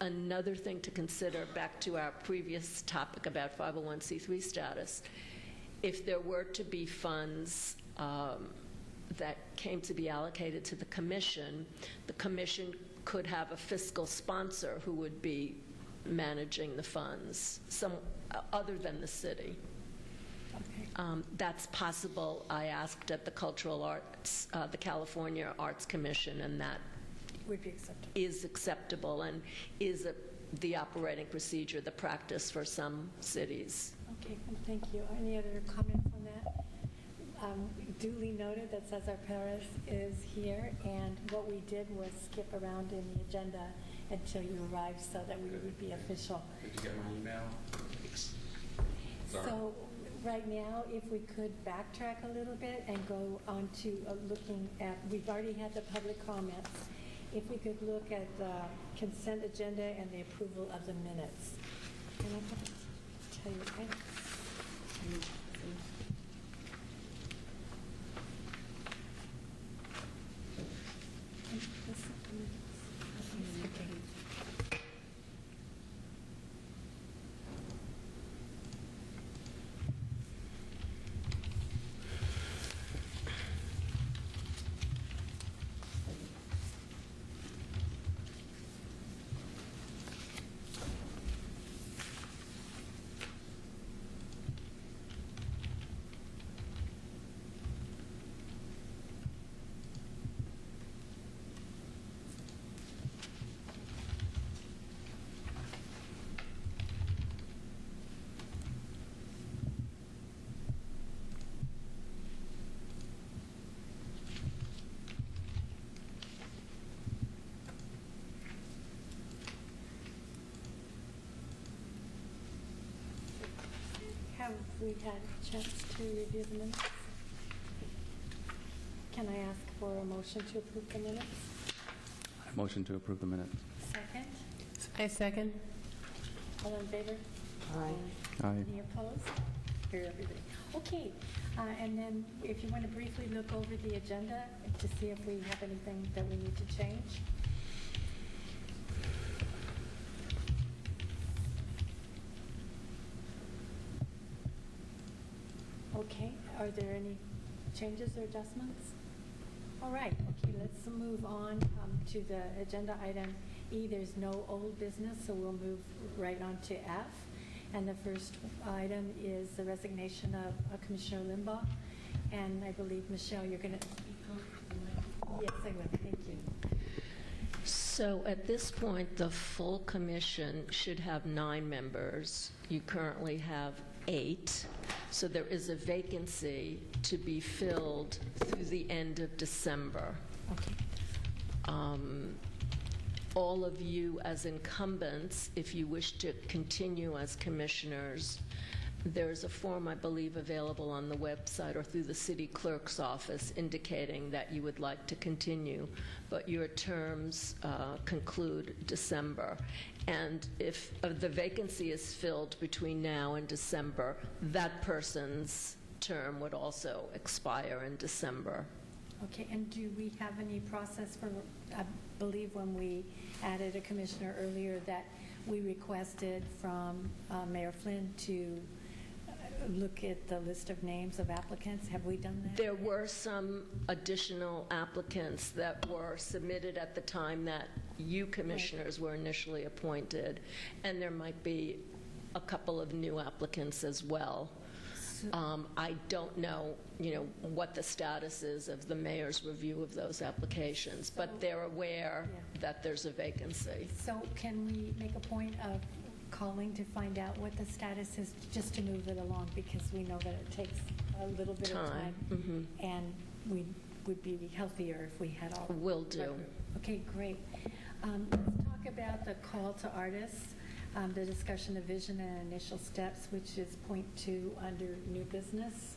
another thing to consider, back to our previous topic about 501c3 status, if there were to be funds that came to be allocated to the commission could have a fiscal sponsor who would be managing the funds, some other than the city. Okay. That's possible. I asked at the Cultural Arts, the California Arts Commission, and that Would be acceptable. is acceptable and is the operating procedure, the practice for some cities. Okay, thank you. Any other comments on that? Duly noted that Cesar Perez is here, and what we did was skip around in the agenda until you arrived so that we would be official. Did you get my email? Sorry. So right now, if we could backtrack a little bit and go on to looking at, we've already had the public comments. If we could look at the consent agenda and the approval of the minutes. And I'm going to tell you, have we had a chance to review the minutes? Can I ask for a motion to approve the minutes? Motion to approve the minutes. Second? I second. All in favor? Aye. Aye. Any opposed? Hear everybody. Okay, and then if you want to briefly look over the agenda to see if we have anything that we need to change. Okay, are there any changes or adjustments? All right, okay, let's move on to the agenda item E. There's no old business, so we'll move right on to F. And the first item is the resignation of Commissioner Limbaugh. And I believe, Michelle, you're going to speak over the mic. Yes, I will. Thank you. So at this point, the full commission should have 9 members. You currently have 8. So there is a vacancy to be filled through the end of December. Okay. All of you as incumbents, if you wish to continue as commissioners, there's a form, I believe, available on the website or through the city clerk's office indicating that you would like to continue, but your terms conclude December. And if the vacancy is filled between now and December, that person's term would also expire in December. Okay, and do we have any process for, I believe when we added a commissioner earlier that we requested from Mayor Flynn to look at the list of names of applicants? Have we done that? There were some additional applicants that were submitted at the time that you commissioners were initially appointed, and there might be a couple of new applicants as well. I don't know, what the status is of the mayor's review of those applications, but they're aware that there's a vacancy. So can we make a point of calling to find out what the status is, just to move it along, because we know that it takes a little bit of time, and we would be healthier if we had all. Will do. Okay, great. Let's talk about the call to artists. The discussion of vision and initial steps, which is point 2 under new business.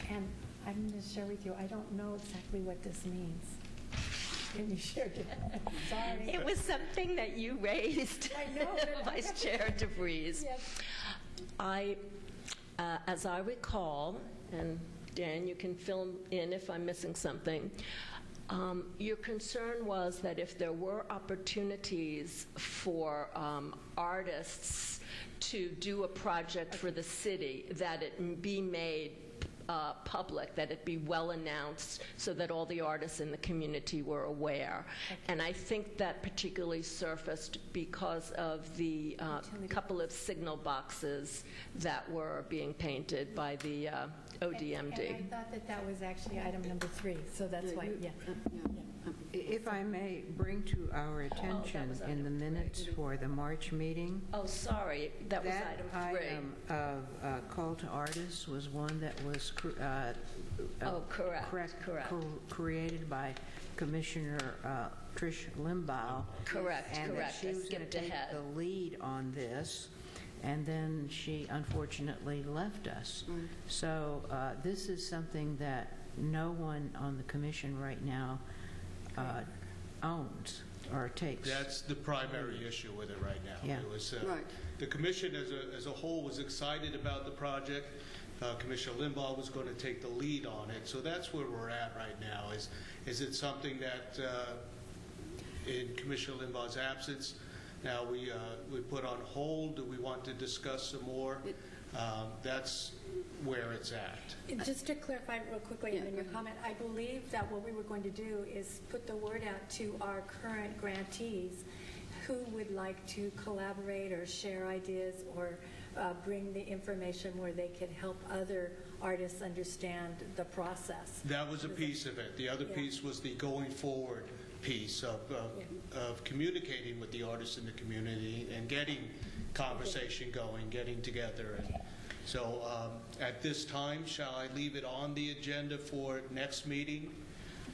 And I'm going to share with you, I don't know exactly what this means. Can you share it? Sorry. It was something that you raised, I know, Vice Chair DeVries. Yes. As I recall, and Dan, you can fill in if I'm missing something, Your concern was that if there were opportunities for artists to do a project for the city, that it be made public, that it be well announced so that all the artists in the community were aware. And I think that particularly surfaced because of the couple of signal boxes that were being painted by the ODMD. And I thought that that was actually item number 3, so that's why, yeah. If I may bring to our attention was in item the minutes for the March meeting, Oh, sorry, that was item 3. item of call to artists was one that was Correct. created by Commissioner Trish Limbaugh. Correct. And that she I was going to skipped take ahead. the lead on this, and then she unfortunately left us. So this is something that no one on the commission right now owns or takes. That's the primary issue with it right now. Yeah. It was, Right. The commission as a whole was excited about the project. Commissioner Limbaugh was going to take the lead on it. So that's where we're at right now. Is it something that, in Commissioner Limbaugh's absence, now we put on hold? Do we want to discuss some more? That's where it's at. Just to clarify real quickly, and then your comment, I believe that what we were going to do is put the word out to our current grantees who would like to collaborate or share ideas or bring the information where they could help other artists understand the process. That was a piece of it. The other piece was the going forward piece of communicating with the artists in the community and getting conversation going, getting together. And so at this time, shall I leave it on the agenda for next meeting?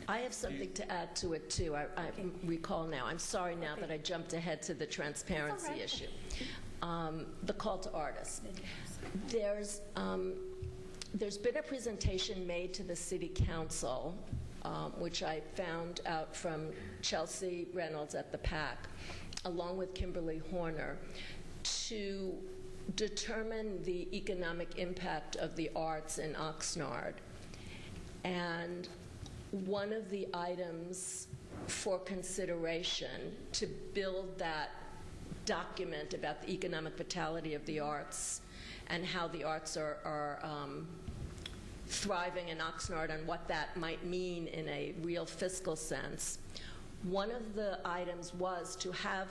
I have something to add to it, too. I recall now. I'm sorry now that I jumped ahead to the transparency issue. The call to artists. There's been a presentation made to the City Council, which I found out from Chelsea Reynolds at the PAC, along with Kimberly Horner, to determine the economic impact of the arts in Oxnard. And one of the items for consideration to build that document about the economic vitality of the arts and how the arts are thriving in Oxnard and what that might mean in a real fiscal sense, one of the items was to have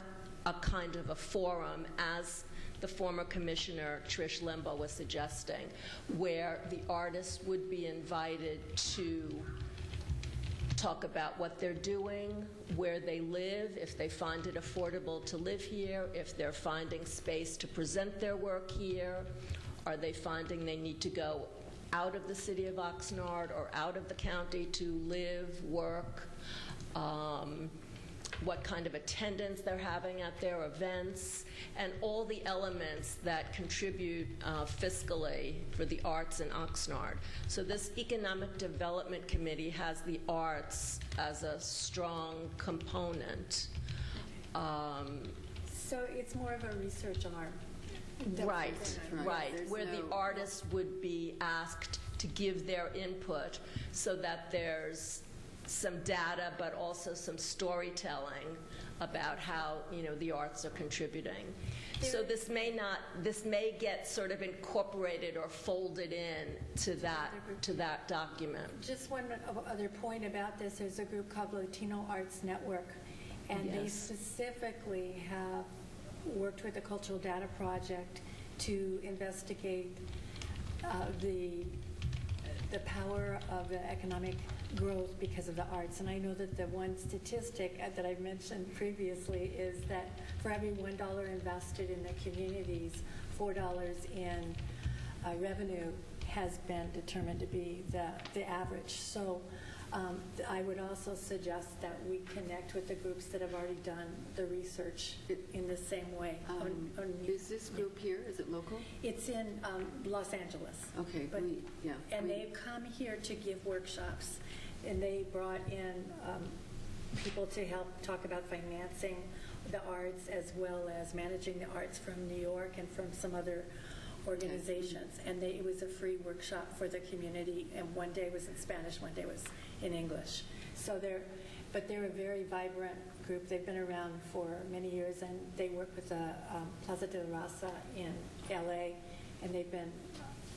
a kind of a forum, as the former Commissioner Trish Limbaugh was suggesting, where the artists would be invited to talk about what they're doing, where they live, if they find it affordable to live here, if they're finding space to present their work here, are they finding they need to go out of the city of Oxnard or out of the county to live, work, what kind of attendance they're having at their events, and all the elements that contribute fiscally for the arts in Oxnard. So this Economic Development Committee has the arts as a strong component. So it's more of a research arm. Right, There's where the no- artists would be asked to give their input so that there's some data but also some storytelling about how, the arts are contributing. So this may get sort of incorporated or folded in to that document. Just one other point about this, there's a group called Latino Arts Network, and they Yes. specifically have worked with the Cultural Data Project to investigate the power of the economic growth because of the arts. And I know that the one statistic that I've mentioned previously is that for every $1 invested in the communities, $4 in revenue has been determined to be the average. So I would also suggest that we connect with the groups that have already done the research in the same way. Is this group here, is it local? It's in Los Angeles. Okay, And they've come here to give workshops, and they brought in people to help talk about financing the arts as well as managing the arts from New York and from some other organizations. And it was a free workshop for the community, and one day was in Spanish, one day was in English. But they're a very vibrant group. They've been around for many years, and they work with the Plaza de la Raza in LA, and they've been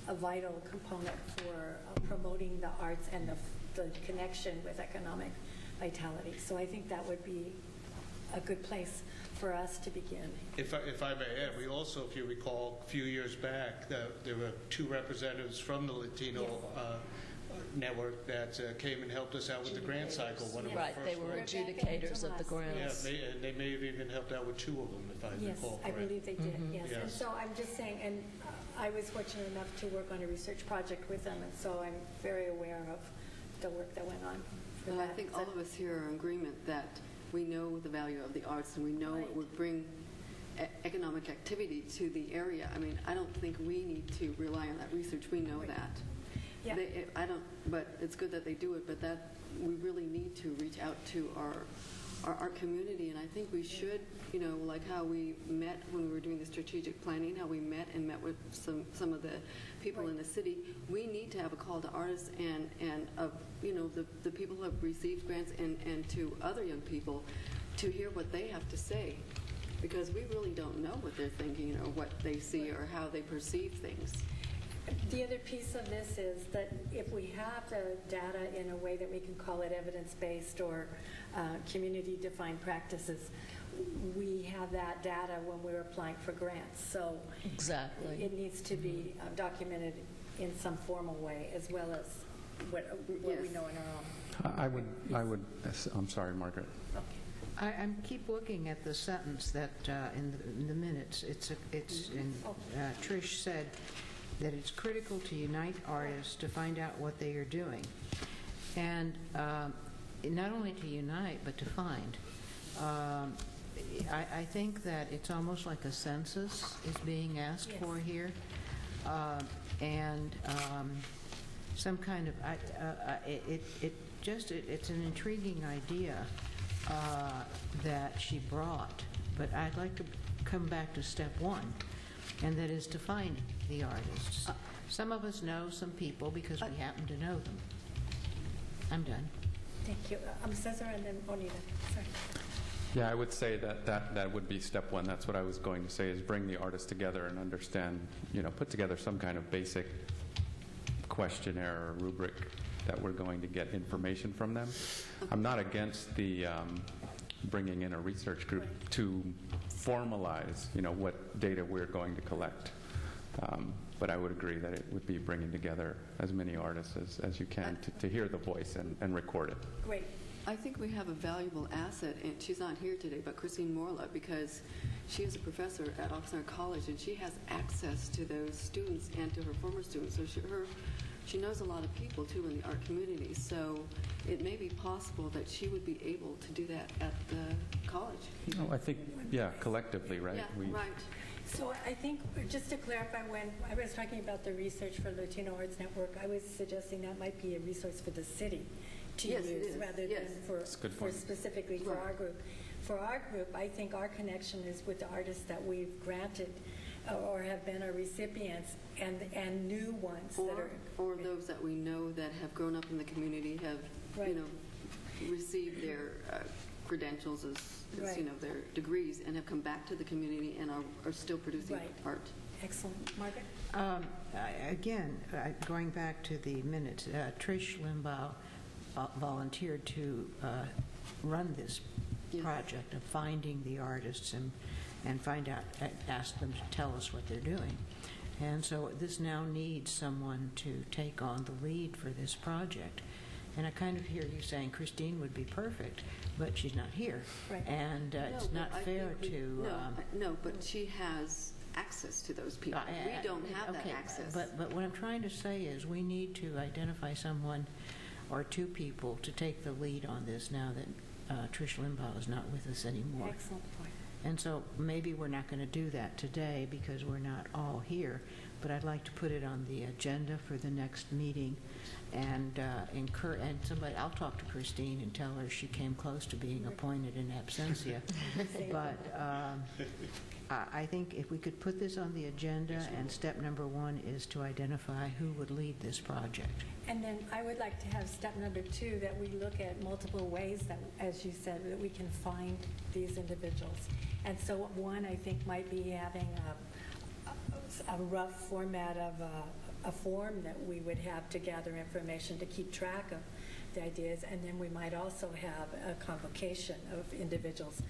a vital component for promoting the arts and the connection with economic vitality. So I think that would be a good place for us to begin. If I may add, we also, if you recall, a few years back, there were 2 representatives from the Latino network that came and helped us out with the grant cycle. One of our Right, first they were ones. adjudicators of the Yeah, grants. and they may have even helped out with 2 of them, if I Yes, recall I correctly. believe they did, yes. And Yes. so I'm just saying, and I was fortunate enough to work on a research project with them, and so I'm very aware of the work that went on for And I that. think all of us here are in agreement that we know the value of the arts and we know it would bring economic activity to the area. I mean, I don't think we need to rely on that research. We know that. Yeah. But it's good that they do it, but that we really need to reach out to our community, and I think we should, like how we met when we were doing the strategic planning, how we met with some of the people in the city. We need to have a call to artists and of the people who have received grants and to other young people to hear what they have to say, because we really don't know what they're thinking or what they see or how they perceive things. The other piece of this is that if we have the data in a way that we can call it evidence-based or community-defined practices, we have that data when we're applying for grants. So Exactly. it needs to be documented in some formal way, as well as what we know in our own. I would, I'm sorry, Margaret. Okay. I keep looking at the sentence that in the minutes, Trish said that it's critical to unite artists to find out what they are doing. And not only to unite, but to find. I think that it's almost like a census is being asked for here. And some kind of, it's an intriguing idea that she brought. But I'd like to come back to step 1, and that is to find the artists. Some of us know some people because we happen to know them. I'm done. Thank you. Cesar and then Onida. Sorry. Yeah, I would say that would be step 1. That's what I was going to say, is bring the artists together and understand, put together some kind of basic questionnaire or rubric that we're going to get information from them. I'm not against the bringing in a research group to formalize, what data we're going to collect. But I would agree that it would be bringing together as many artists as you can to hear the voice and record it. Great. I think we have a valuable asset, and she's not here today, but Christine Morla, because she is a professor at Oxnard College, and she has access to those students and to her former students. So she knows a lot of people, too, in the art community. So it may be possible that she would be able to do that at the college. I think, collectively, right? Yeah, right. So I think, just to clarify, when I was talking about the research for Latino Arts Network, I was suggesting that might be a resource for the city to Yes, it use is. rather Yes. than That's a good for point. specifically for our group. For our group, I think our connection is with the artists that we've granted or have been our recipients and new ones that are... Or those that we know that have grown up in the community, have, Right. received their credentials as Right. their degrees, and have come back to the community and are still producing Right. art. Excellent. Margaret? Again, going back to the minutes, Trish Limbaugh volunteered to run this Yes. project of finding the artists and ask them to tell us what they're doing. And so this now needs someone to take on the lead for this project. And I kind of hear you saying Christine would be perfect, but she's not here. Right. And it's No, not but I fair think to... no, but she has access to those people. We don't have that okay, access. But what I'm trying to say is we need to identify someone or 2 people to take the lead on this now that Trish Limbaugh is not with us anymore. Excellent point. And so maybe we're not going to do that today because we're not all here, but I'd like to put it on the agenda for the next meeting and I'll talk to Christine and tell her she came close to being appointed in absentia. But I think if we could put this on the agenda, and step number 1 is to identify who would lead this project. And then I would like to have step number 2, that we look at multiple ways that, as you said, that we can find these individuals. And so one, I think, might be having a rough format of a form that we would have to gather information to keep track of the ideas, and then we might also have a convocation of individuals.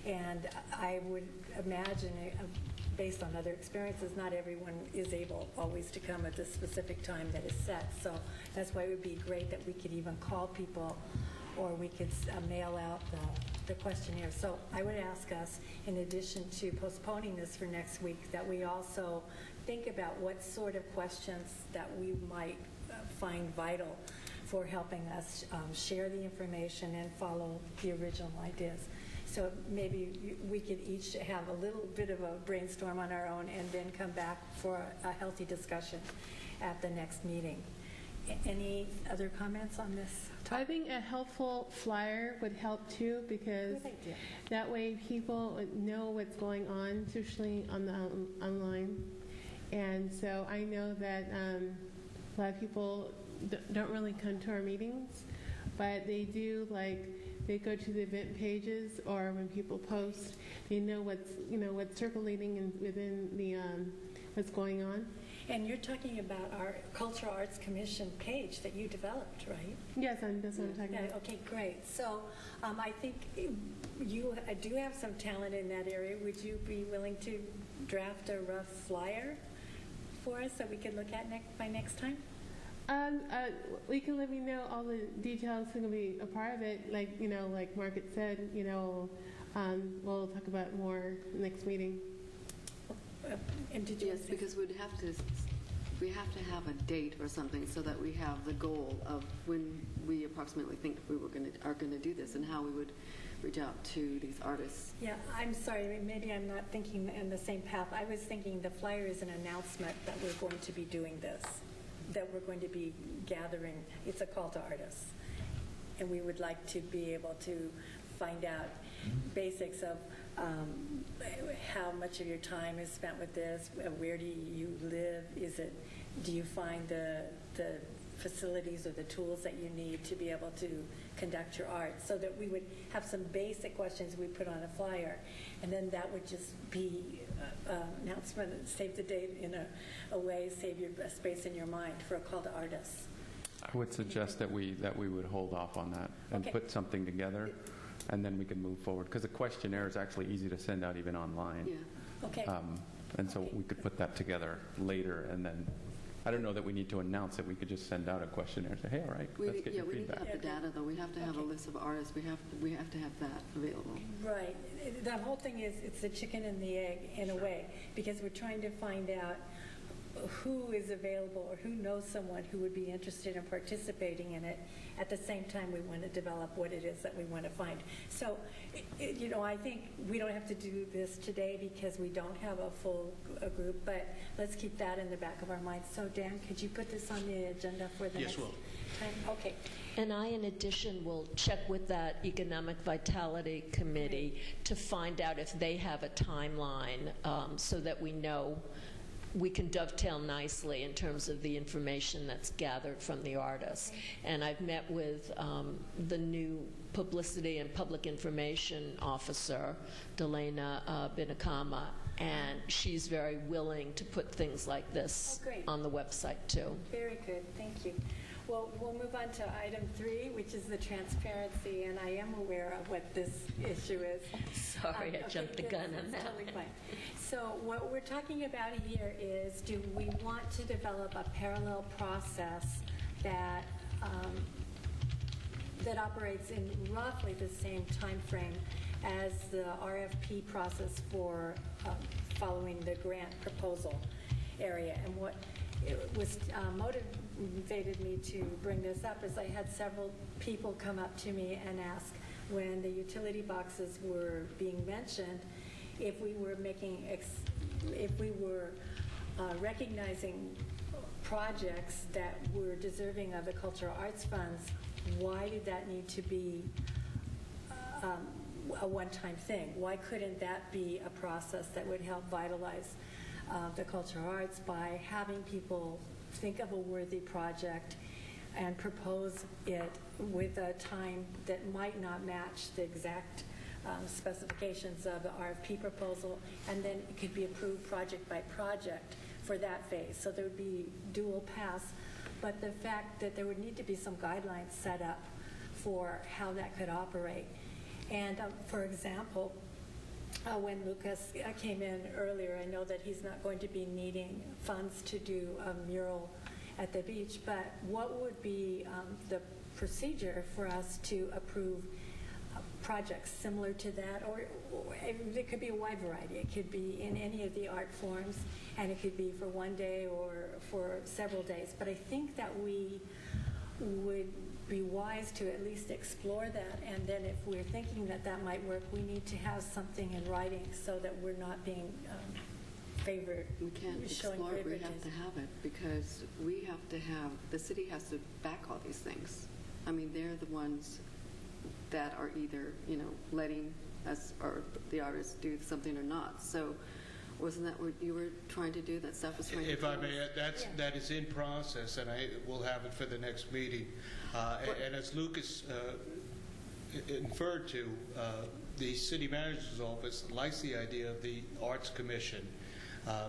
And I would imagine, based on other experiences, not everyone is able always to come at the specific time that is set. So that's why it would be great that we could even call people, or we could mail out the questionnaire. So I would ask us, in addition to postponing this for next week, that we also think about what sort of questions that we might find vital for helping us share the information and follow the original ideas. So maybe we could each have a little bit of a brainstorm on our own and then come back for a healthy discussion at the next meeting. Any other comments on this? I think a helpful flyer would help too, because Good idea. that way people would know what's going on, especially on the online. And so I know that a lot of people don't really come to our meetings, but they do, like, they go to the event pages, or when people post, they know what's circulating within the what's going on. And you're talking about our Cultural Arts Commission page that you developed, right? Yes, that's what I'm talking about. Okay, great. So I think you do have some talent in that area. Would you be willing to draft a rough flyer for us that we could look at by next time? We can let me know all the details who will be a part of it. Like Margaret said, we'll talk about more next meeting. And did you? Yes, because we have to have a date or something so that we have the goal of when we approximately think we are going to do this, and how we would reach out to these artists. Yeah, I'm sorry. Maybe I'm not thinking in the same path. I was thinking the flyer is an announcement that we're going to be doing this, that we're going to be gathering. It's a call to artists, and we would like to be able to find out basics of how much of your time is spent with this, where do you live, do you find the facilities or the tools that you need to be able to conduct your art, so that we would have some basic questions we put on a flyer, and then that would just be an announcement, save the date in a way, save your space in your mind for a call to artists. I would suggest that we would hold off on that and put something together, and then we can move forward, because the questionnaire is actually easy to send out even online. Yeah. Okay. And so we could put that together later, and then I don't know that we need to announce it. We could just send out a questionnaire and say, hey, all right, let's get your we need to feedback. have the data, though. We have to have a list of artists. We have to have that available. Right. The whole thing is, it's the chicken and the egg in a way, because we're trying to find out who is available or who knows someone who would be interested in participating in it. At the same time, we want to develop what it is that we want to find. So, I think we don't have to do this today because we don't have a full group, but let's keep that in the back of our minds. So, Dan, could you put this on the agenda for the next time? Okay. And I, in addition, will check with that Economic Vitality Committee to find out if they have a timeline, so that we know we can dovetail nicely in terms of the information that's gathered from the artists. And I've met with the new Publicity and Public Information Officer, Delana Binakama, and she's very willing to put things like this on the website too. Very good. Thank you. Well, we'll move on to item 3, which is the transparency, and I am aware of what this issue is. Sorry, I jumped the gun on that. Totally fine. So what we're talking about here is, do we want to develop a parallel process that that operates in roughly the same time frame as the RFP process for following the grant proposal area? And what it was motivated me to bring this up is I had several people come up to me and ask, when the utility boxes were being mentioned, if we were recognizing projects that were deserving of the cultural arts funds, why did that need to be a one-time thing? Why couldn't that be a process that would help vitalize the cultural arts by having people think of a worthy project and propose it with a time that might not match the exact specifications of the RFP proposal, and then it could be approved project by project for that phase. So there would be dual paths, but the fact that there would need to be some guidelines set up for how that could operate. And for example, when Lucas came in earlier, I know that he's not going to be needing funds to do a mural at the beach, but what would be the procedure for us to approve projects similar to that? Or it could be a wide variety. It could be in any of the art forms, and it could be for one day or for several days. But I think that we would be wise to at least explore that, and then if we're thinking that that might work, we need to have something in writing so that we're not being favored. We can't explore it, we have to have it, because we have to have, the city has to back all these things. I mean, they're the ones that are either, letting us or the artists do something or not. So wasn't that what you were trying to do, that stuff was trying to do? If I may, that is in process, and I will have it for the next meeting. And as Lucas inferred to, the city manager's office likes the idea of the Arts Commission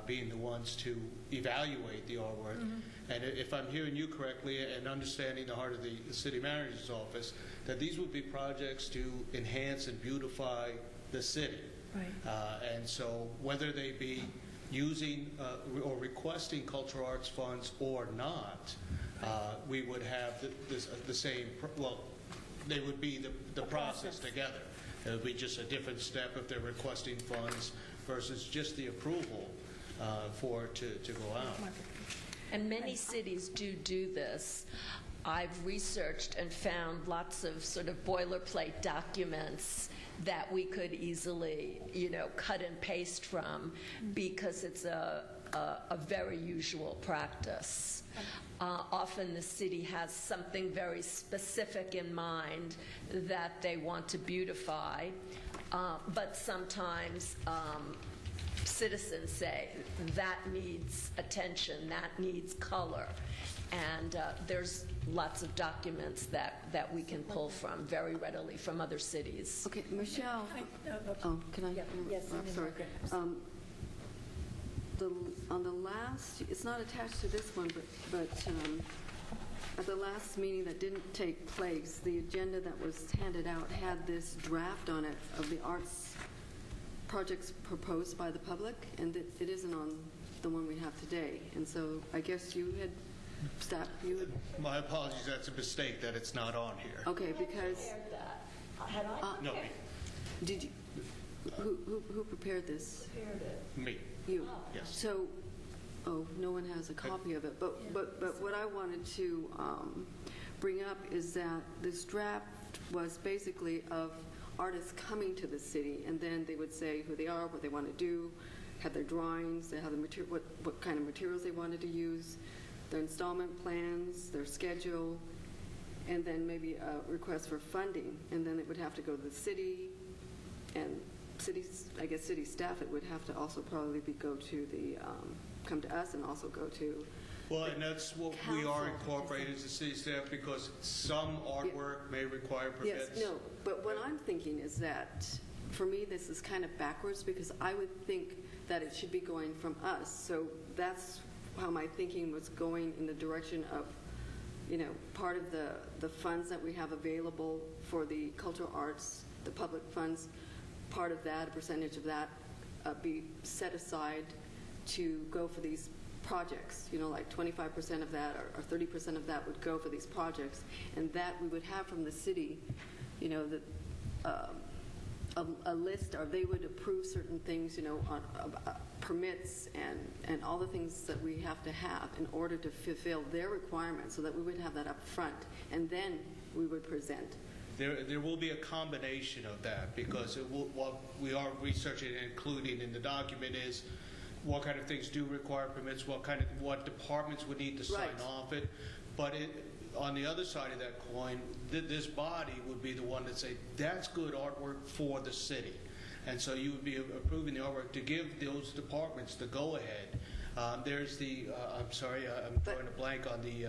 being the ones to evaluate the artwork. Mm-hmm. And if I'm hearing you correctly and understanding the heart of the city manager's office, that these would be projects to enhance and beautify the city. Right. And so whether they be using or requesting cultural arts funds or not, we would have the same, they would be the process together. It would be just a different step if they're requesting funds versus just the approval for it to go out. And many cities do this. I've researched and found lots of sort of boilerplate documents that we could easily, cut and paste from, because it's a very usual practice. Often the city has something very specific in mind that they want to beautify, but sometimes citizens say that needs attention, that needs color. And there's lots of documents that we can pull from very readily from other cities. Okay, Michelle. Can I? Yeah, yes, I'm sorry. On the last, it's not attached to this one, but at the last meeting that didn't take place, the agenda that was handed out had this draft on it of the arts projects proposed by the public, and it isn't on the one we have today. And so I guess you had My apologies, that's a mistake that it's not on here. Okay, because No, did you? Who prepared this? me. You. Yes. So, no one has a copy of it. But what I wanted to bring up is that this draft was basically of artists coming to the city, and then they would say who they are, what they want to do, have their drawings, they have the what kind of materials they wanted to use, their installment plans, their schedule, and then maybe a request for funding. And then it would have to go to the city, and city staff, it would have to also probably go to the, come to us and also go to. Well, and that's what we are incorporated as the city staff, because some artwork may require permits. Yes, no, but what I'm thinking is that, for me, this is kind of backwards, because I would think that it should be going from us. So that's how my thinking was going, in the direction of, part of the funds that we have available for the cultural arts, the public funds, part of that, a percentage of that, be set aside to go for these projects. Like 25% of that or 30% of that would go for these projects, and that we would have from the city, a list, or they would approve certain things, on permits and all the things that we have to have in order to fulfill their requirements, so that we would have that up front, and then we would present. There will be a combination of that, because what we are researching and including in the document is what kind of things do require permits, what departments would need to sign Right. off it. But on the other side of that coin, this body would be the one that say, that's good artwork for the city. And so you would be approving the artwork to give those departments the go-ahead. There's the, I'm sorry, I'm drawing a blank on the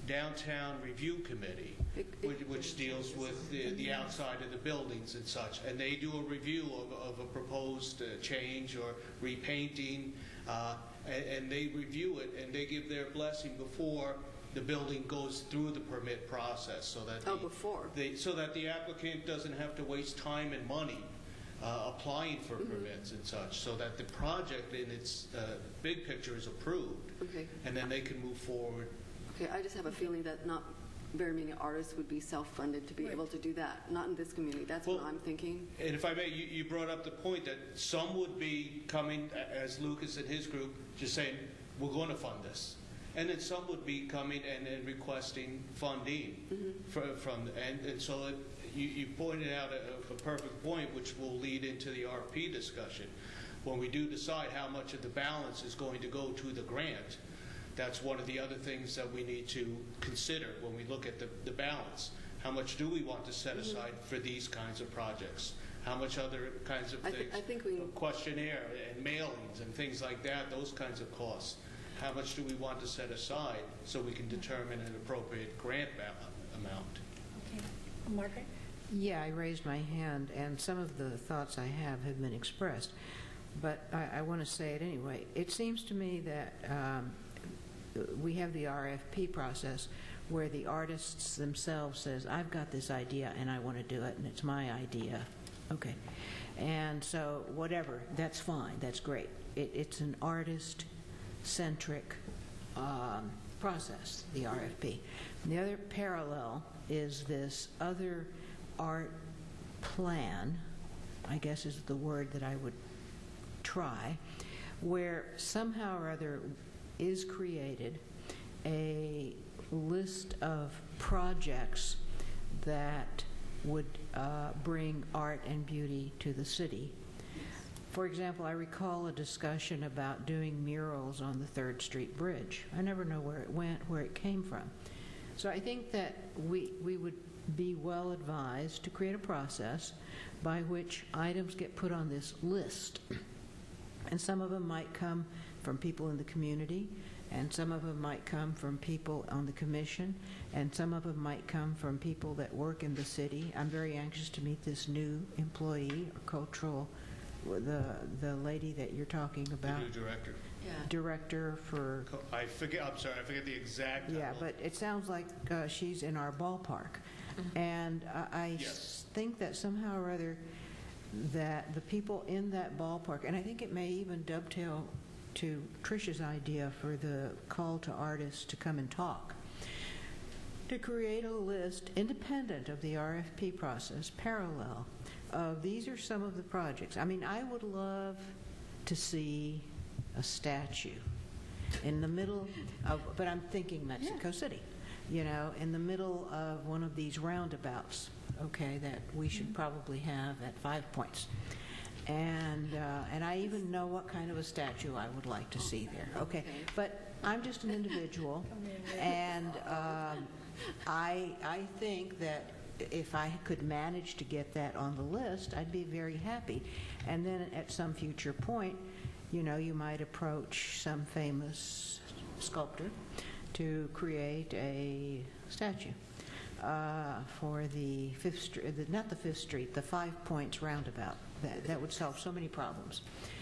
Downtown Review Committee, which deals with the outside of the buildings and such. And they do a review of a proposed change or repainting, and they review it, and they give their blessing before the building goes through the permit process, so that so that the applicant doesn't have to waste time and money applying for permits and such, so that the project in its big picture is approved, and then they can move forward. Okay, I just have a feeling that not very many artists would be self-funded to be able to do that. Not in this community. That's what I'm thinking. And if I may, you brought up the point that some would be coming, as Lucas and his group, just saying, we're going to fund this. And then some would be coming and requesting funding and so you pointed out a perfect point, which will lead into the RP discussion. When we do decide how much of the balance is going to go to the grant, that's one of the other things that we need to consider when we look at the balance. How much do we want to set aside for these kinds of projects? How much other kinds of things? I think we questionnaire and mailings and things like that, those kinds of costs. How much do we want to set aside so we can determine an appropriate grant amount? Okay. Margaret? Yeah, I raised my hand, and some of the thoughts I have been expressed, but I want to say it anyway. It seems to me that we have the RFP process where the artists themselves says, I've got this idea and I want to do it, and it's my idea. Okay. And so whatever, that's fine, that's great. It's an artist-centric process, the RFP. And the other parallel is this other art plan, I guess is the word that I would try, where somehow or other is created a list of projects that would bring art and beauty to the city. For example, I recall a discussion about doing murals on the 3rd Street Bridge. I never know where it went, where it came from. So I think that we would be well advised to create a process by which items get put on this list. And some of them might come from people in the community, and some of them might come from people on the commission, and some of them might come from people that work in the city. I'm very anxious to meet this new employee, cultural, the lady that you're talking about. The new director. Yeah. Director for... I'm sorry, I forget the exact title. Yeah, but it sounds like she's in our ballpark. And I think that somehow or other that the people in that ballpark, and I think it may even dovetail to Trish's idea for the call to artists to come and talk, to create a list independent of the RFP process, parallel, of these are some of the projects. I mean, I would love to see a statue in the middle of, but I'm thinking Mexico City, you know, in the middle of one of these roundabouts, okay, that we should probably have at 5 Points. And I even know what kind of a statue I would like to see there. Okay, but I'm just an individual, and I think that if I could manage to get that on the list, I'd be very happy. And then at some future point, you know, you might approach some famous sculptor to create a statue for the 5th Street, not the 5th Street, the 5 Points roundabout. That would solve so many problems.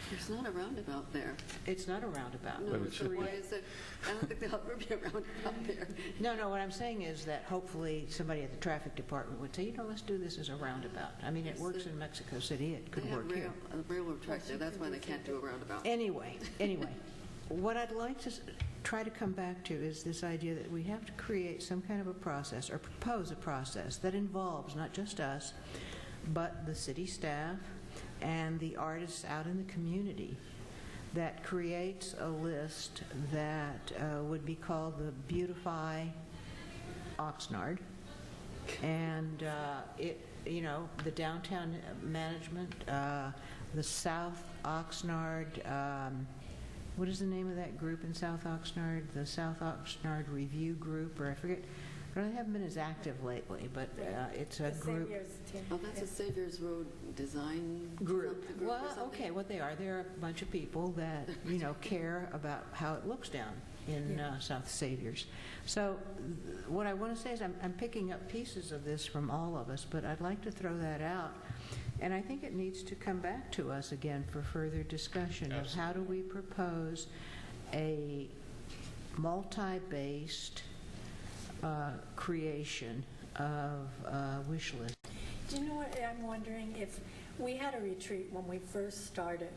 There's not a roundabout there. It's not a roundabout. No, so why is it? I don't think there'll ever be a roundabout there. No, what I'm saying is that hopefully somebody at the traffic department would say, you know, let's do this as a roundabout. I mean, it works in Mexico City. It could work here. They have a railroad track there. That's why they can't do a roundabout. Anyway, what I'd like to try to come back to is this idea that we have to create some kind of a process or propose a process that involves not just us, but the city staff and the artists out in the community, that creates a list that would be called the Beautify Oxnard, and it, you know, the downtown management the South Oxnard, what is the name of that group in South Oxnard? The South Oxnard Review Group, or I forget. I haven't been as active lately, but it's a group. Oh, that's a Saviors Road design Group. or Well, something? okay, what they are, they're a bunch of people that, care about how it looks down in South Saviors. So what I want to say is I'm picking up pieces of this from all of us, but I'd like to throw that out. And I think it needs to come back to us again for further discussion of how do we propose a multi-based creation of wish list. Do you know what I'm wondering? If we had a retreat when we first started,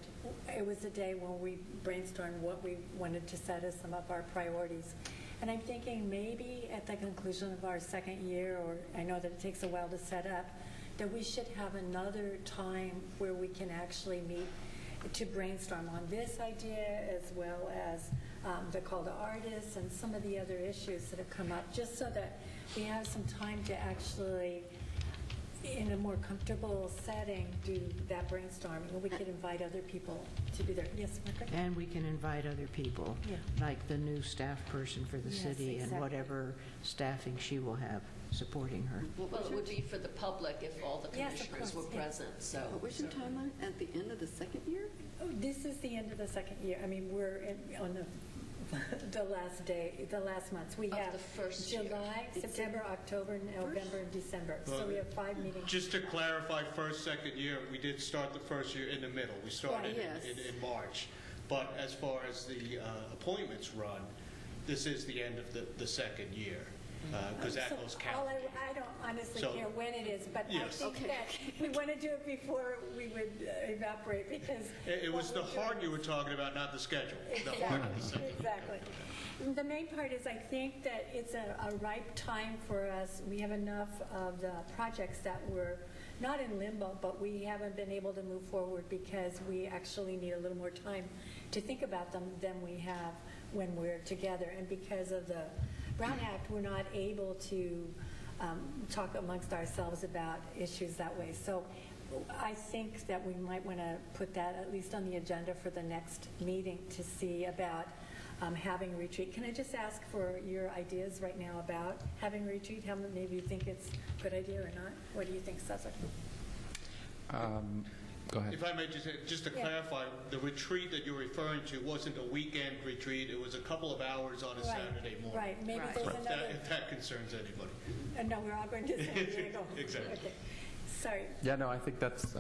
it was a day when we brainstormed what we wanted to set as some of our priorities. And I'm thinking maybe at the conclusion of our second year, or I know that it takes a while to set up, that we should have another time where we can actually meet to brainstorm on this idea, as well as the call to artists and some of the other issues that have come up, just so that we have some time to actually, in a more comfortable setting, do that brainstorming. We could invite other people to be there. Yes, Margaret? And we can invite other people, like the new staff person for the Yes, city and exactly. whatever staffing she will have supporting her. Well, it would be for the public if all the Yes, of commissioners were course, yeah. present, so. What was your timeline? At the end of the second year? Oh, this is the end of the second year. I mean, we're on the last day, the last months. We Of have the first year. July, September, October, November, and December. So we have 5 meetings. Just to clarify, first, second year, we did start the first year in the middle. We started Yes. in March. But as far as the appointments run, this is the end of the second year, because that So goes all count. I don't honestly So- care when it is, but I Yes. think Okay. that we want to do it before we would evaporate, because... It was what the we're doing heart you were is- talking about, not the schedule. The heart of the second. Exactly. The main part is I think that it's a ripe time for us. We have enough of the projects that were not in limbo, but we haven't been able to move forward because we actually need a little more time to think about them than we have when we're together. And because of the Brown Act, we're not able to talk amongst ourselves about issues that way. So I think that we might want to put that at least on the agenda for the next meeting to see about having a retreat. Can I just ask for your ideas right now about having a retreat? How maybe you think it's a good idea or not? What do you think, Cesar? Go ahead. If I may just to clarify, the retreat that you're referring to wasn't a weekend retreat. It was a couple of hours on a Saturday morning. Right. Maybe Right. there's If another... if that concerns anybody. No, we're all going to San Diego. Exactly. Okay. Sorry. Yeah, no, I think that's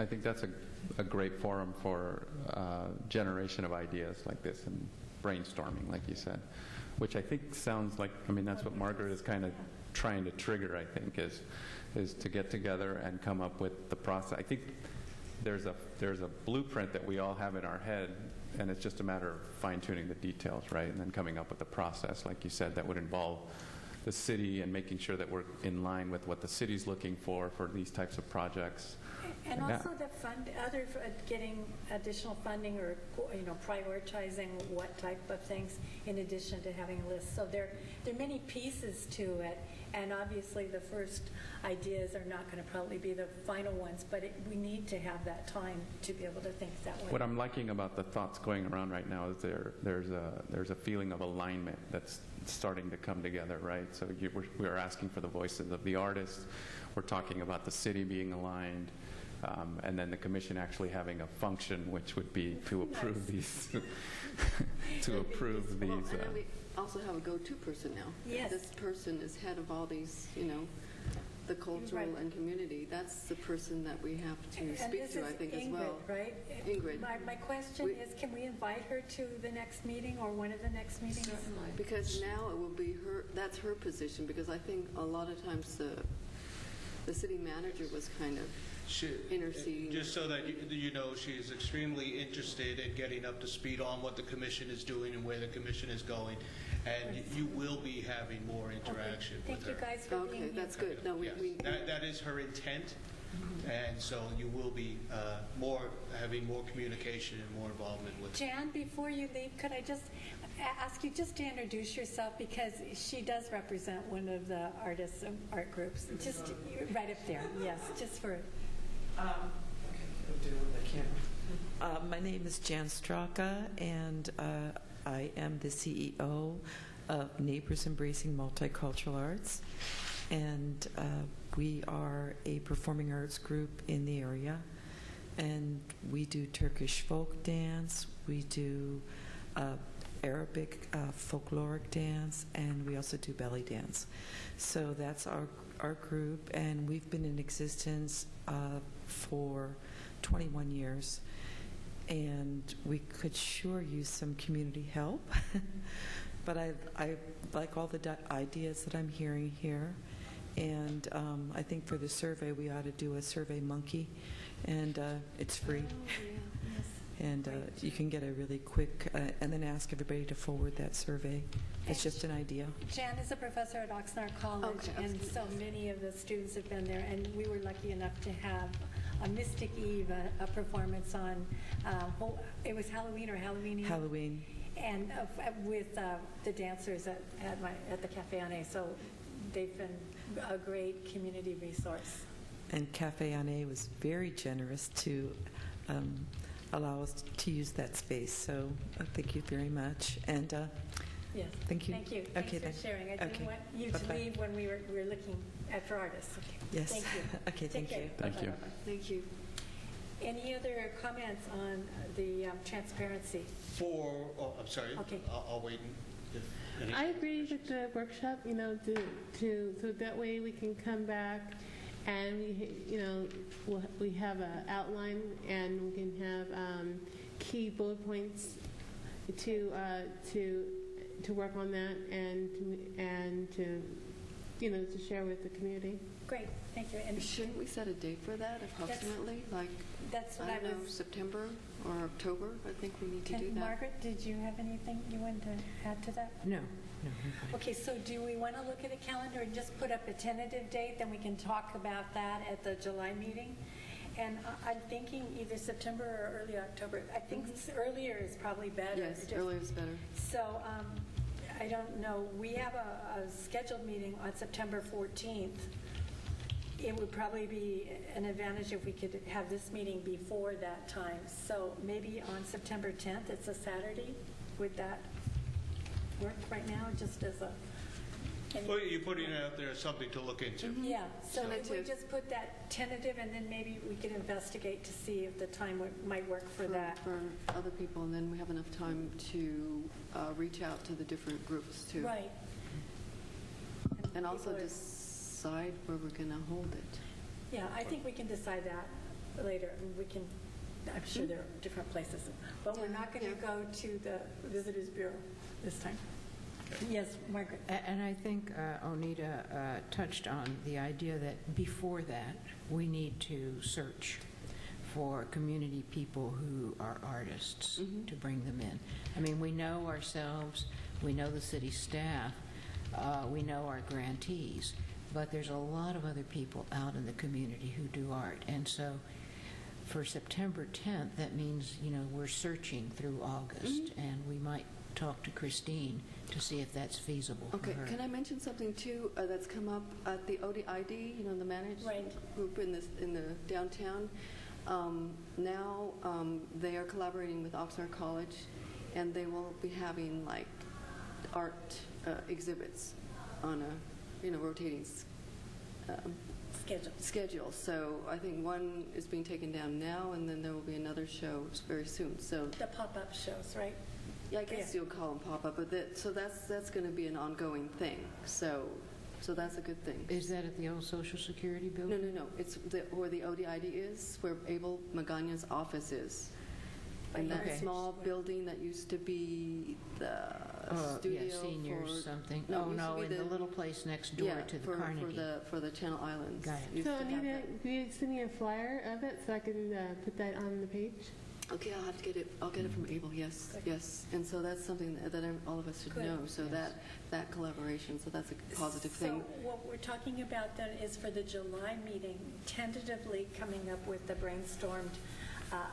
a great forum for generation of ideas like this and brainstorming, like you said, which I think sounds like, I mean, that's what Margaret is kind of trying to trigger, I think, is to get together and come up with the process. I think there's a blueprint that we all have in our head, and it's just a matter of fine-tuning the details, right? And then coming up with a process, like you said, that would involve the city and making sure that we're in line with what the city's looking for these types of projects. And Yeah. also the getting additional funding, or prioritizing what type of things in addition to having a list. So there are many pieces to it, and obviously the first ideas are not going to probably be the final ones, but we need to have that time to be able to think that way. What I'm liking about the thoughts going around right now is there's a feeling of alignment that's starting to come together, right? So we're asking for the voices of the artists. We're talking about the city being aligned. And then the commission actually having a function, which would be to approve these, to approve these. And then we also have a go-to person now. Yes. This person is head of all these, the cultural Right. and community. That's the person that we have to And speak this to, is I think, Ingrid, as well. right? Ingrid. My question is, can we invite her to the next meeting or one of the next meetings? Certainly. Because now it will be that's her position, because I think a lot of times the city manager was kind of interceding. Just so that you know, she is extremely interested in getting up to speed on what the commission is doing and where the commission is going, and you will be having more interaction with Thank her. you guys for being Okay, here. that's good. No, Yes, that is her intent, and so you will be having more communication and more involvement with her. Jan, before you leave, could I just ask you just to introduce yourself, because she does represent one of the artists art groups. Just right up there, yes, just for... Okay, we'll do it with the camera. My name is Jan Straka, and I am the CEO of Neighbors Embracing Multicultural Arts. And we are a performing arts group in the area. And we do Turkish folk dance, we do Arabic folkloric dance, and we also do belly dance. So that's our group, and we've been in existence for 21 years. And we could sure use some community help. But I like all the ideas that I'm hearing here. And I think for the survey, we ought to do a Survey Monkey. And it's free. Oh, yeah, yes. And you can get a really quick, and then ask everybody to forward that survey. It's just an idea. Jan is a professor at Oxnard College, Okay. and so many of the students have been there, and we were lucky enough to have a Mystic Eve, a performance on, it was Halloween or Halloween Eve? Halloween. And with the dancers at the Cafe Anne, so they've been a great community resource. And Cafe Anne was very generous to allow us to use that space. So thank you very much. And Yes. thank you. Thank you. Okay, Thanks for sharing. I okay. didn't want you to Bye-bye. leave when we were looking for artists. Okay. Yes. Thank you. Okay, Take thank care. you. Thank you. Bye-bye. Thank you. Any other comments on the transparency? I'm sorry. Okay. I'll wait. If any I agree with the workshop, so that way we can come back and we have an outline and we can have key bullet points to work on that and to share with the community. Great, thank you. And Shouldn't we set a date for that approximately? that's what I don't know, September or October? I think we need to do that. Margaret, did you have anything you wanted to add to that? No. Okay, so do we want to look at a calendar and just put up a tentative date, then we can talk about that at the July meeting? And I'm thinking either September or early October. I think earlier is probably better. Yes, earlier is better. So I don't know. We have a scheduled meeting on September 14th. It would probably be an advantage if we could have this meeting before that time. So maybe on September 10th, it's a Saturday. Would that work right now, just as a... Well, you're putting it out there as something to look into. Yeah, so if we Tentative. just put that tentative, and then maybe we could investigate to see if the time might work for that. For other people, and then we have enough time to reach out to the different groups too. Right. And also people are- decide where we're going to hold it. Yeah, I think we can decide that later, and we can, I'm sure there are different places, but we're not going to Yeah. go to the Visitors Bureau this time. Yes, Margaret? And I think Onita touched on the idea that before that, we need to search for community people who are artists to bring them in. I mean, we know ourselves, we know the city staff, we know our grantees, but there's a lot of other people out in the community who do art. And so for September 10th, that means, we're searching through August, and we might talk to Christine to see if that's feasible for Okay, her. can I mention something too that's come up at the ODID, the managed Right. group in the downtown? Now they are collaborating with Oxnard College, and they will be having like art exhibits on a rotating schedule. So I think one is being taken down now, and then there will be another show very soon. So The pop-up shows, right? yeah, I guess you'll call them pop-up, but that's going to be an ongoing thing. So that's a good thing. Is that at the old Social Security building? No. It's where the ODID is, where Abel Magana's office is. In that Okay. small building that used to be the studio Yeah, seniors for... something. No, it Oh, used to no, be in the little place next door to the Carnegie. for the Channel Islands. Got it. Used So to have Anita, that. can you send me a flyer of it so I can put that on the page? Okay, I'll have to get it. I'll get it from Abel. Yes, yes. And so that's something that all of us should Good. know. So that collaboration. So that's a positive thing. So what we're talking about then is for the July meeting, tentatively coming up with the brainstormed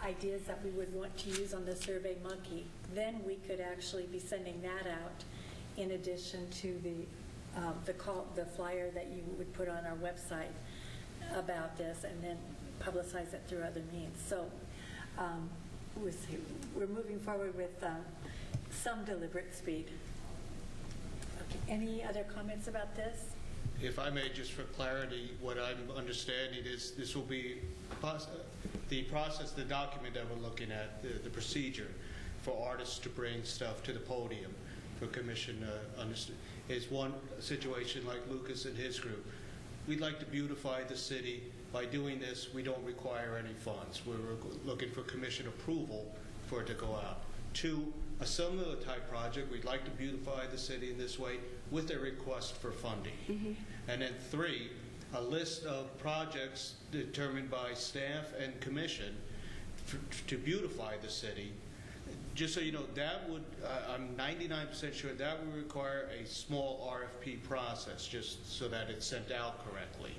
ideas that we would want to use on the Survey Monkey. Then we could actually be sending that out in addition to the flyer that you would put on our website about this, and then publicize it through other means. So we're moving forward with some deliberate speed. Okay. Any other comments about this? If I may, just for clarity, what I'm understanding is this will be the process, the document that we're looking at, the procedure for artists to bring stuff to the podium for commission is one situation like Lucas and his group. We'd like to beautify the city. By doing this, we don't require any funds. We're looking for commission approval for it to go out. 2, a similar type project, we'd like to beautify the city in this way with a request for funding. Mm-hmm. And then 3, a list of projects determined by staff and commission to beautify the city. Just so you know, that would, I'm 99% sure that would require a small RFP process just so that it's sent out correctly.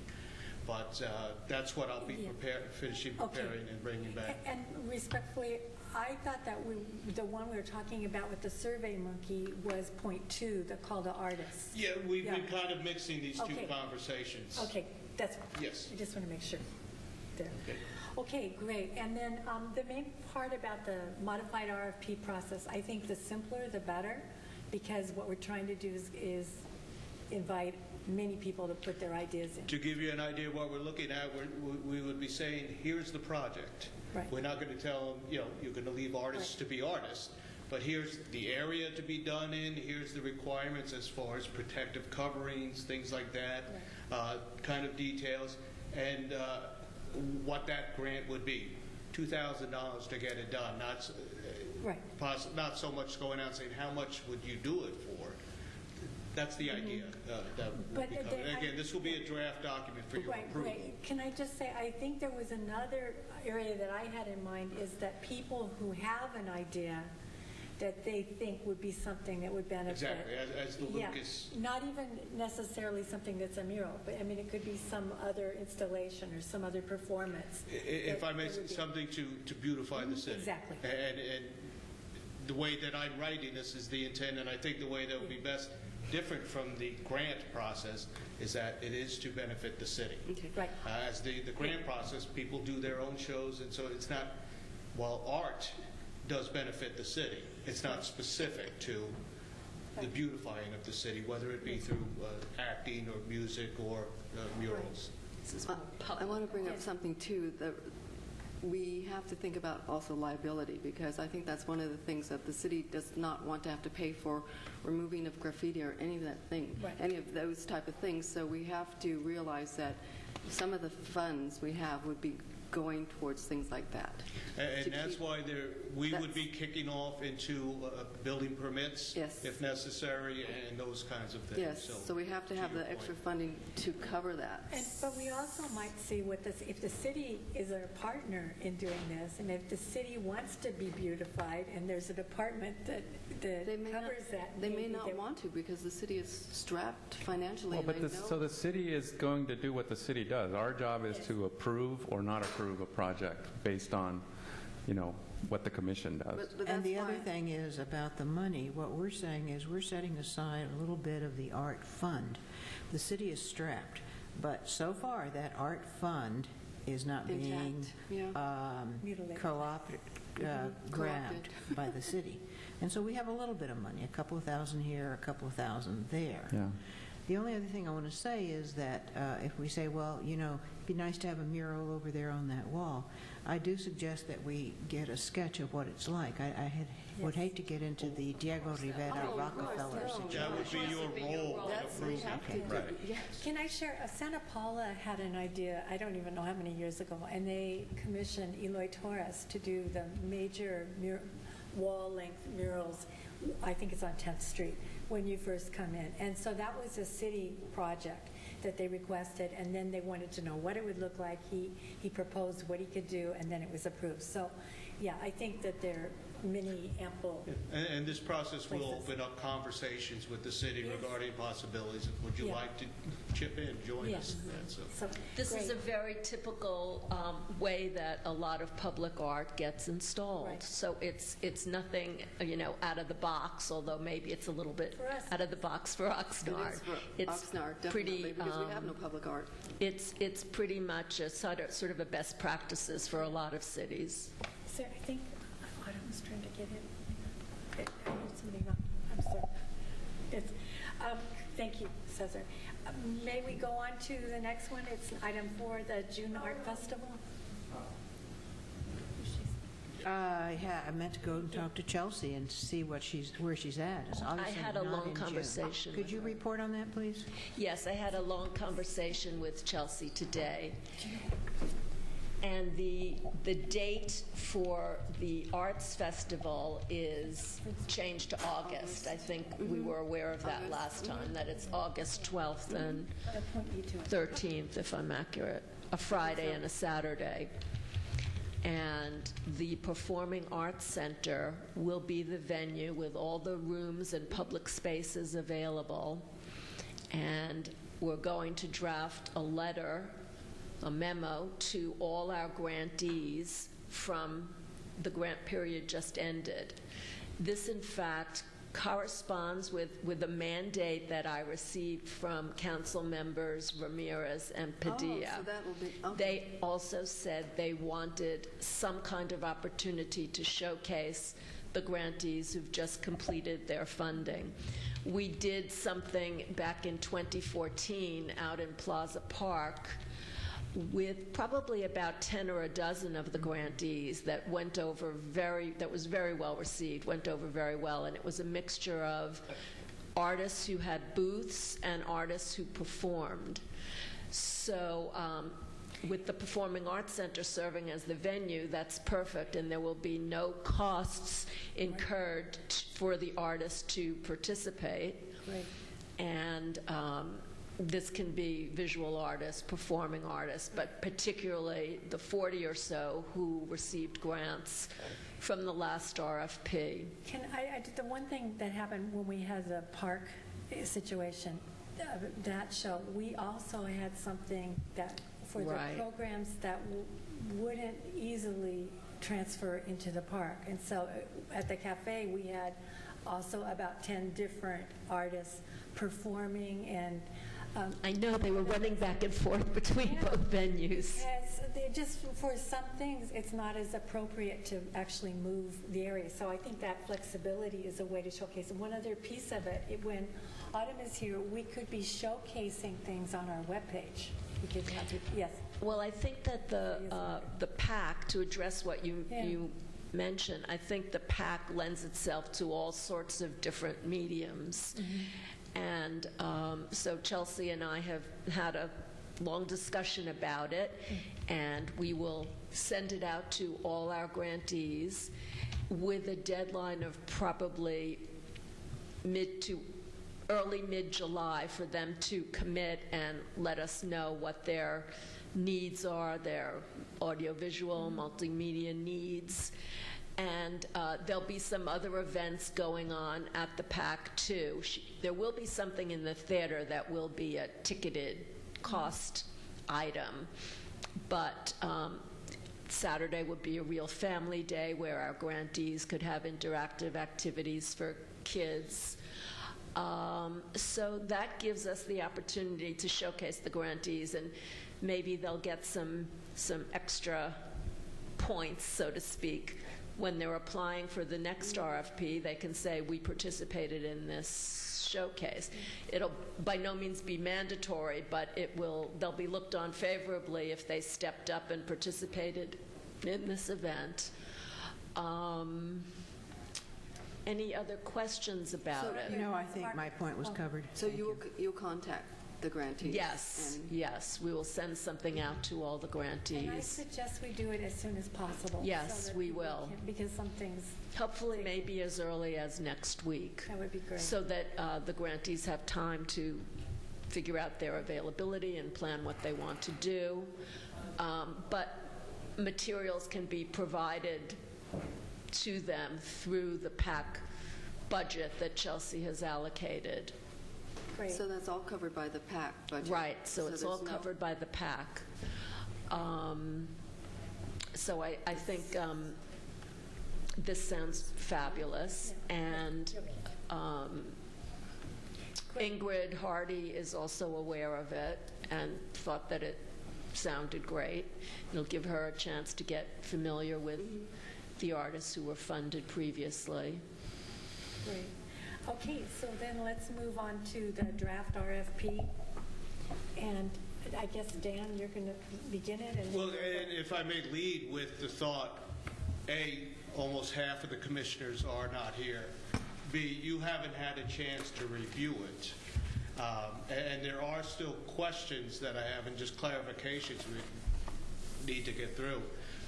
But that's what I'll be finishing preparing and bringing back. And respectfully, I thought that the one we were talking about with the Survey Monkey was point 2, the call to artists. Yeah, we've been kind of mixing these two conversations. Okay, that's, yes. I just want to make sure. There. Okay. Okay, great. And then the main part about the modified RFP process, I think the simpler the better, because what we're trying to do is invite many people to put their ideas in. To give you an idea of what we're looking at, we would be saying, here's the project. Right. We're not going to tell them, you're going to leave artists to be artists, but here's the area to be done in, here's the requirements as far as protective coverings, things like that, kind of details, and what that grant would be. $2,000 to get it done, not so much going out and saying, how much would you do it for? That's the idea. That would be covered. Again, this will be a draft document for your approval. Right. Can I just say, I think there was another area that I had in mind is that people who have an idea that they think would be something that would benefit. Exactly, as the Lucas. Not even necessarily something that's a mural, but I mean it could be some other installation or some other performance. If I may say something to beautify the city. Exactly. And the way that I'm writing this is the intent, and I think the way that would be best different from the grant process is that it is to benefit the city. Okay. Right. As the grant process, people do their own shows, and so it's not, while art does benefit the city, it's not specific to the beautifying of the city, whether it be through acting or music or murals. I want to bring up something too, that we have to think about also liability, because I think that's one of the things that the city does not want to have to pay for removing of graffiti or any of that thing, any of those type of things. So we have to realize that some of the funds we have would be going towards things like that. And that's why we would be kicking off into building permits, if necessary, and those kinds of things. Yes, so we have to have the extra funding to cover that. But we also might see if the city is a partner in doing this, and if the city wants to be beautified, and there's a department that covers that. They may not want to, because the city is strapped financially. Well, but so the city is going to do what the city does. Our job is to approve or not approve a project based on, what the commission does. But and the other thing is about the money. What we're saying is we're setting aside a little bit of the art fund. The city is strapped, but so far that art fund is not being grabbed by the city. And so we have a little bit of money, a couple of thousand here, a couple of thousand there. Yeah. The only other thing I want to say is that if we say, well, it'd be nice to have a mural over there on that wall, I do suggest that we get a sketch of what it's like. I would hate to get into the Diego Rivera Rockefeller situation. That would be your role. Can I share? Santa Paula had an idea, I don't even know how many years ago, and they commissioned Eloy Torres to do the major wall-length murals. I think it's on 10th Street when you first come in. And so that was a city project that they requested, and then they wanted to know what it would look like. He proposed what he could do, and then it was approved. So, yeah, I think that there are many ample And this process will places. open up conversations with the city regarding possibilities. Would you like to chip in, join us in that? So, This is great. a very typical way that a lot of public art gets installed. Right. So it's nothing, out of the box, although maybe it's a little bit For us. out of the box for Oxnard. It is for Oxnard, definitely, because we have no public art. It's pretty much a sort of a best practices for a lot of cities. So I think get it? I heard somebody knock. I'm sorry. It's, thank you, Cesar. May we go on to the next one? It's item 4, the June Art Festival. Yeah, I meant to go and talk to Chelsea and see where she's at. It's I obviously had a not long in June. conversation Could with you her. report on that, please? Yes, I had a long conversation with Chelsea today. And the date for the Arts Festival is changed to August. I think we were aware of that last time, that it's August 12th and 13th, if I'm accurate, a Friday and a Saturday. And the Performing Arts Center will be the venue with all the rooms and public spaces available. And we're going to draft a memo to all our grantees from the grant period just ended. This, in fact, corresponds with a mandate that I received from council members Ramirez and Padilla. Oh, so that will be, okay. They also said they wanted some kind of opportunity to showcase the grantees who've just completed their funding. We did something back in 2014 out in Plaza Park with probably about 10 or a dozen of the grantees that was very well received, went over very well, and it was a mixture of artists who had booths and artists who performed. So with the Performing Arts Center serving as the venue, that's perfect, and there will be no costs incurred for the artists to participate. Great. And this can be visual artists, performing artists, but particularly the 40 or so who received grants from the last RFP. The one thing that happened when we had the park situation, that show, we also had something that for Right. the programs that wouldn't easily transfer into the park. And so at the cafe, we had also about 10 different artists performing, and I know they were running back and forth between both venues. yes, they just, for some things, it's not as appropriate to actually move the area. So I think that flexibility is a way to showcase. And one other piece of it, when Autumn is here, we could be showcasing things on our webpage. We could have people, yes. Well, I think that the PAC, to address what you mentioned, I think the PAC lends itself to all sorts of different mediums. And so Chelsea and I have had a long discussion about it, and we will send it out to all our grantees with a deadline of probably early mid-July for them to commit and let us know what their needs are, their audiovisual, multimedia needs. And there'll be some other events going on at the PAC, too. There will be something in the theater that will be a ticketed cost item. But Saturday would be a real family day where our grantees could have interactive activities for kids. So that gives us the opportunity to showcase the grantees, and maybe they'll get some extra points, so to speak. When they're applying for the next RFP, they can say, we participated in this showcase. It'll by no means be mandatory, but they'll be looked on favorably if they stepped up and participated in this event. Any other questions about it? No, I think my point was covered. So Thank you. you'll contact the grantees? Yes, and- yes. We will send something out to all the And I grantees. suggest we do it as soon as possible. Yes, so that we people will. because some things, Hopefully maybe as early as next week, that would be great. so that the grantees have time to figure out their availability and plan what they want to do. But materials can be provided to them through the PAC budget that Chelsea has allocated. Great. So that's all covered by the PAC budget? Right, so it's all there's no- covered by the PAC. So I think this sounds fabulous, and Ingrid Hardy is also aware of it and thought that it sounded great. It'll give her a chance to get familiar with the artists who were funded previously. Great. Okay, so then let's move on to the draft RFP. And I guess, Dan, you're going to begin it? And Well, and if I may lead with the thought, A, almost half of the commissioners are not here. B, you haven't had a chance to review it. And there are still questions that I have and just clarifications we need to get through.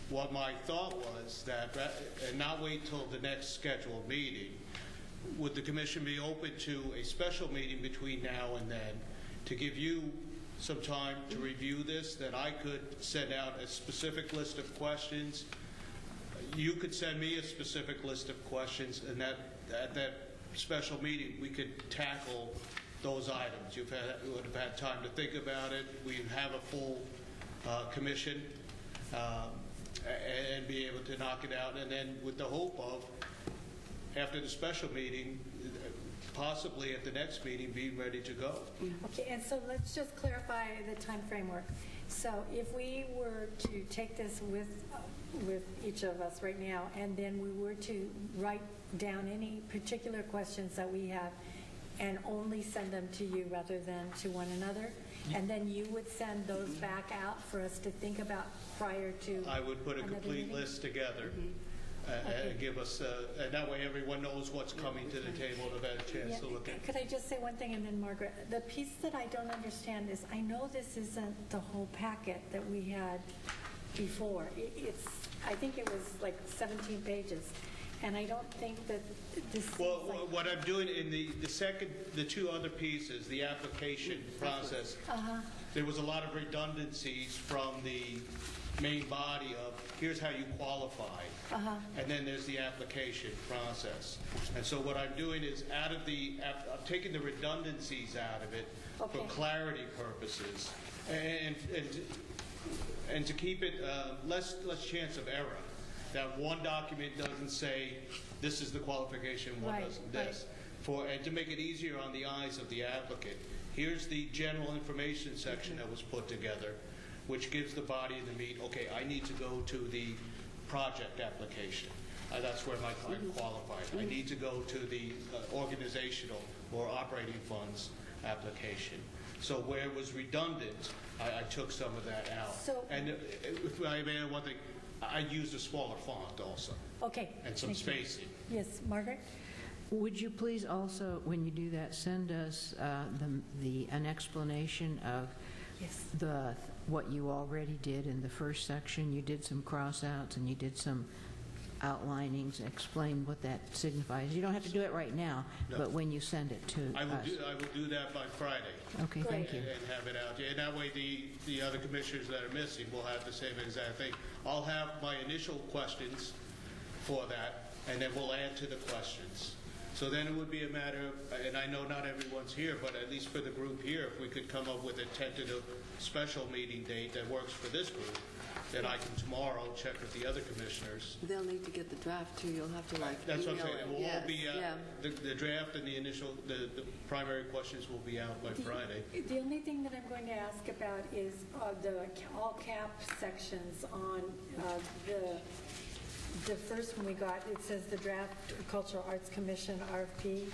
What my thought was that, and not wait till the next scheduled meeting, would the commission be open to a special meeting between now and then to give you some time to review this, that I could send out a specific list of questions, you could send me a specific list of questions, and that at that special meeting we could tackle those items. You would have had time to think about it. We'd have a full commission and be able to knock it out, and then with the hope of, after the special meeting, possibly at the next meeting, being ready to go. Okay, and so let's just clarify the time framework. So if we were to take this with each of us right now, and then we were to write down any particular questions that we have and only send them to you rather than to one another, and then you would send those back out for us to think about prior to I would put a another complete meeting? list together. Okay. And give us, and that way everyone knows what's coming to the table and have had a chance to look at. Could I just say one thing, and then Margaret? The piece that I don't understand is, I know this isn't the whole packet that we had before. It's, I think it was like 17 pages, and I don't think that this seems Well, like... what I'm doing in the two other pieces, the application process, there was a lot of redundancies from the main body of, here's how you qualify, and then there's the application process. And so what I'm doing is, I'm taking the redundancies out of it for clarity purposes, and to keep it less chance of error. That one document doesn't say, this is the qualification, one doesn't this. And to make it easier on the eyes of the applicant, here's the general information section that was put together, which gives the body the meat, okay, I need to go to the project application. That's where my client qualified. I need to go to the organizational or operating funds application. So where it was redundant, I took some of that out. And if I may add one thing, I used a smaller font also. Okay. And some spacing. Yes, Margaret? Would you please also, when you do that, send us an explanation of what you already did in the first section? You did some cross-outs and you did some outlinings. Explain what that signifies. You don't have to do it right now, but when you send it to us. I will do that by Friday. Okay, thank you. And have it out. And that way the other commissioners that are missing will have the same exact thing. I'll have my initial questions for that, and then we'll add to the questions. So then it would be a matter of, and I know not everyone's here, but at least for the group here, if we could come up with a tentative special meeting date that works for this group, then I can tomorrow check with the other commissioners. They'll need to get the draft too. You'll have to That's what I'm email saying. it. It will all be, Yes, the draft and the initial, the primary questions will be out by Friday. The only thing that I'm going to ask about is the all cap sections on the first one we got. It says the draft Cultural Arts Commission RFP.